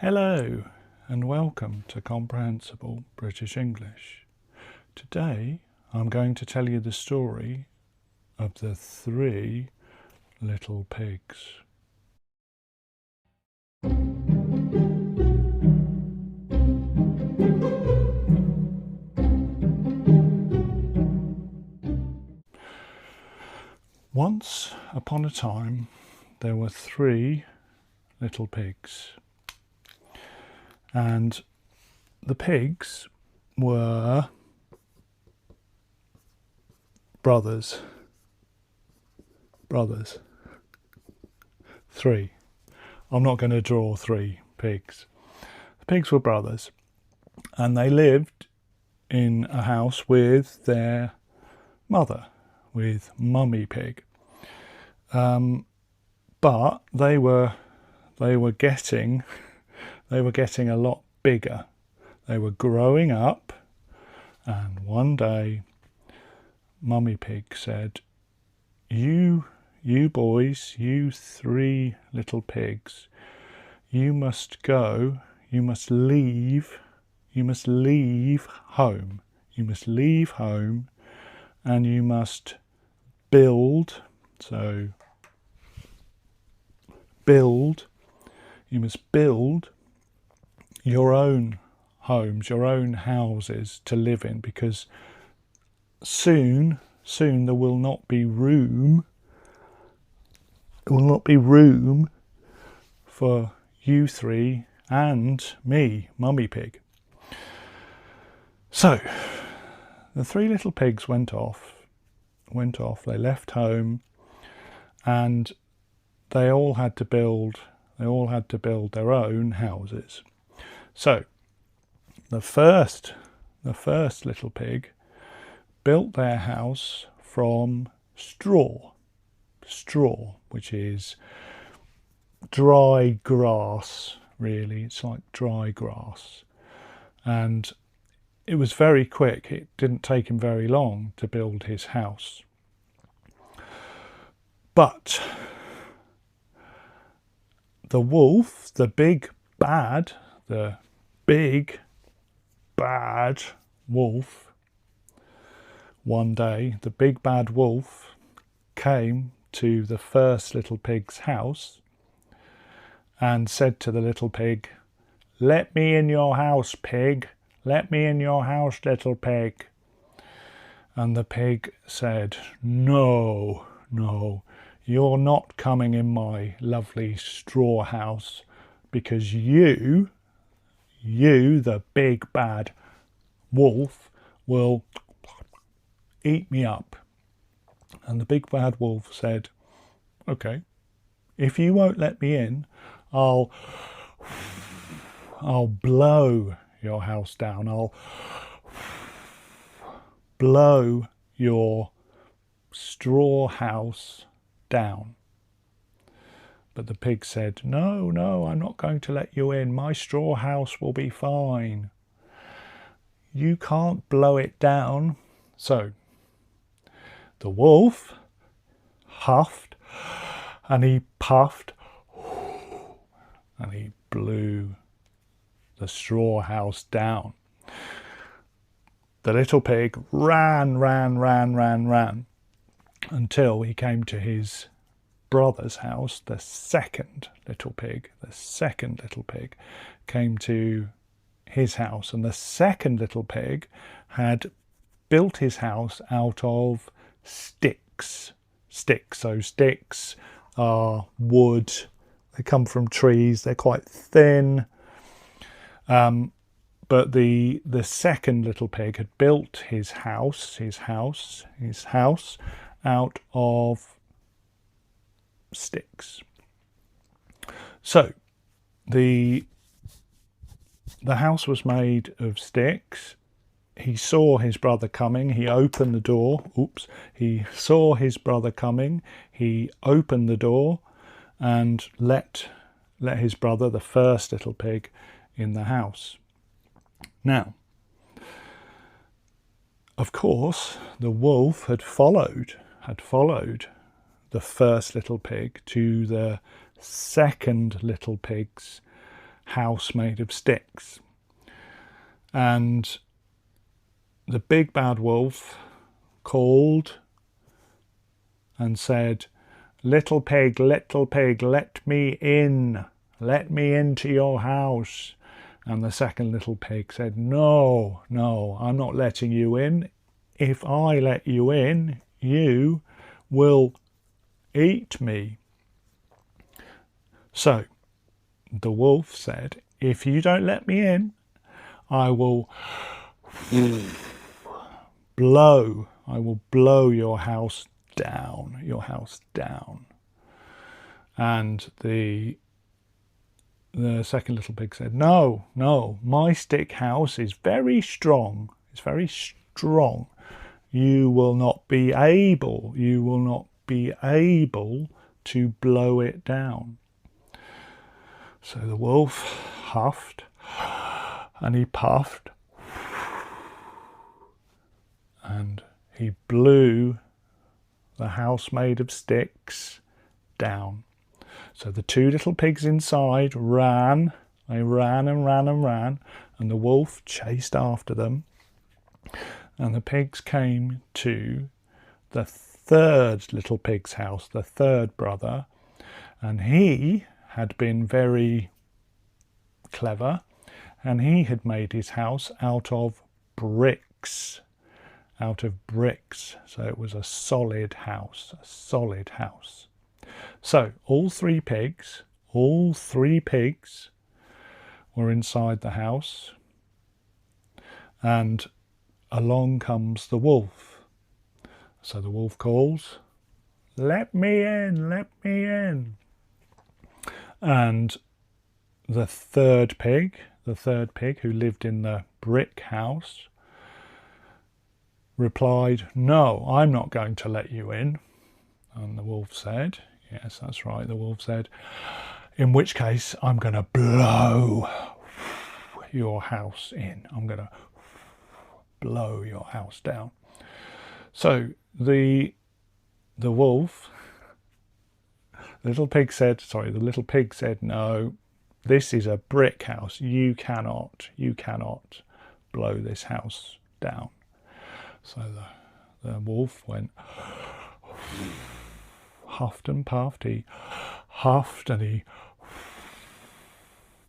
Hello and welcome to Comprehensible British English. Today I'm going to tell you the story of the 3 little pigs. Once upon a time there were 3 little pigs. And the pigs were brothers. 3. I'm not going to draw 3 pigs. The pigs were brothers, and they lived in a house with their mother, with Mummy Pig. But they were getting a lot bigger. They were growing up, and one day Mummy Pig said, you boys, you 3 little pigs, you must go, you must leave home. You must leave home and you must build, you must build your own homes, your own houses to live in, because soon there will not be room. There will not be room for you 3 and me, Mummy Pig. So the 3 little pigs went off. They left home, and they all had to build their own houses. So the first little pig built their house from straw, which is dry grass, really. It's like dry grass. And it was very quick. It didn't take him very long to build his house. But the wolf, the big bad wolf, one day the big bad wolf came to the first little pig's house and said to the little pig, "Let me in your house, pig. Let me in your house, little pig." And the pig said, No, you're not coming in my lovely straw house, because you, the big bad wolf, will eat me up. And the big bad wolf said, "Okay, if you won't let me in, I'll blow your house down. I'll blow your straw house down." But the pig said, No, I'm not going to let you in. My straw house will be fine. You can't blow it down. So the wolf huffed and he puffed and he blew the straw house down. The little pig ran until he came to his brother's house. The second little pig came to his house, and the second little pig had built his house out of sticks. So sticks are wood. They come from trees. They're quite thin. But the second little pig had built his house out of sticks. So the house was made of sticks. He saw his brother coming. He opened the door. He saw his brother coming. He opened the door and let his brother, the first little pig, in the house. Now, of course, the wolf had followed the first little pig to the second little pig's house made of sticks. And the big bad wolf called and said, little pig, let me in. Let me into your house. And the second little pig said, no, I'm not letting you in. If I let you in, you will eat me. So the wolf said, if you don't let me in, I will blow your house down. And the second little pig said, no, my stick house is very strong. It's very strong. You will not be able to blow it down. So the wolf huffed and he puffed and he blew the house made of sticks down. So the two little pigs inside ran. They ran, and the wolf chased after them. And the pigs came to the third little pig's house, the third brother, and he had been very clever, and he had made his house out of bricks. So it was a solid house. So all three pigs were inside the house, and along comes the wolf. So the wolf calls, let me in. And the third pig who lived in the brick house, replied, no, I'm not going to let you in. And the wolf said, yes, that's right, the wolf said, in which case I'm going to blow your house in. I'm going to blow your house down. So the wolf, the little pig said, no, this is a brick house. You cannot blow this house down. So the wolf went, huffed and puffed. He huffed and he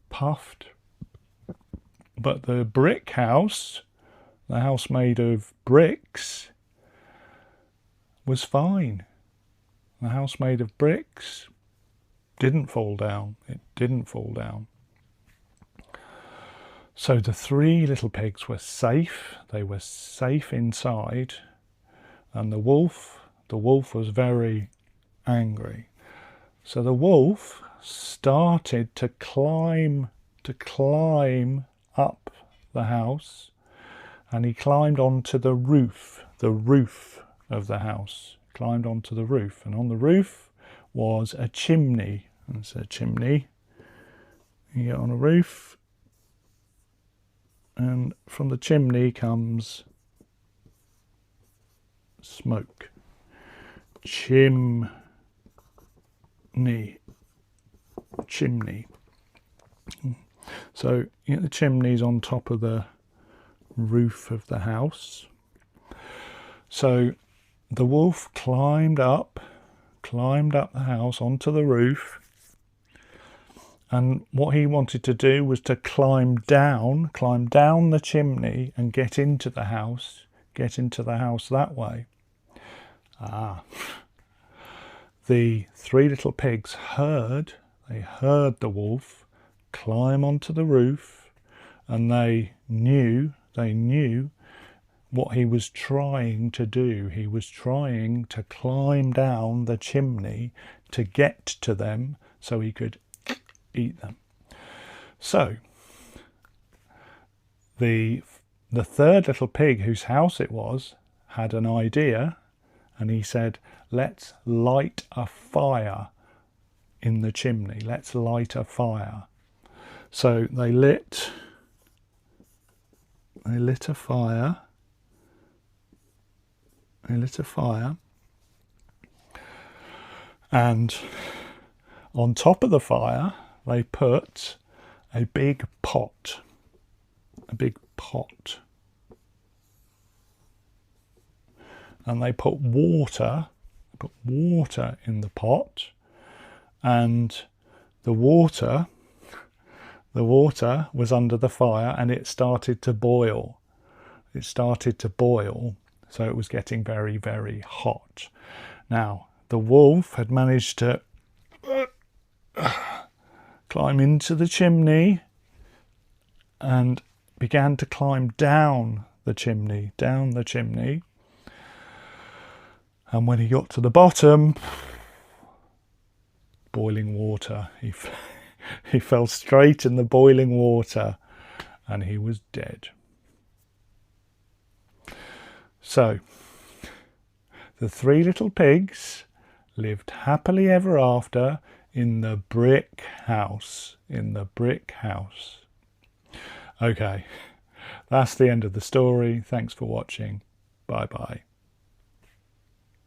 puffed. But the brick house, the house made of bricks, was fine. The house made of bricks didn't fall down. It didn't fall down. So the three little pigs were safe. They were safe inside. And the wolf was very angry. So the wolf started to climb up the house, and he climbed onto the roof of the house. Climbed onto the roof, and on the roof was a chimney. It's a chimney. You get on a roof, and from the chimney comes smoke. Chimney. So you get the chimneys on top of the roof of the house. So the wolf climbed up the house onto the roof, and what he wanted to do was to climb down the chimney and get into the house that way. The three little pigs heard the wolf climb onto the roof, and they knew what he was trying to do. He was trying to climb down the chimney to get to them so he could eat them. So the third little pig, whose house it was, had an idea, and he said, let's light a fire in the chimney. Let's light a fire. So they lit a fire. And on top of the fire they put a big pot. A big pot. And they put water in the pot, and the water was under the fire, and it started to boil. It started to boil, so it was getting very, very hot. Now, the wolf had managed to climb into the chimney and began to climb down the chimney. And when he got to the bottom, boiling water. He fell straight in the boiling water and he was dead. So, the 3 little pigs lived happily ever after in the brick house. Okay, that's the end of the story. Thanks for watching. Bye bye.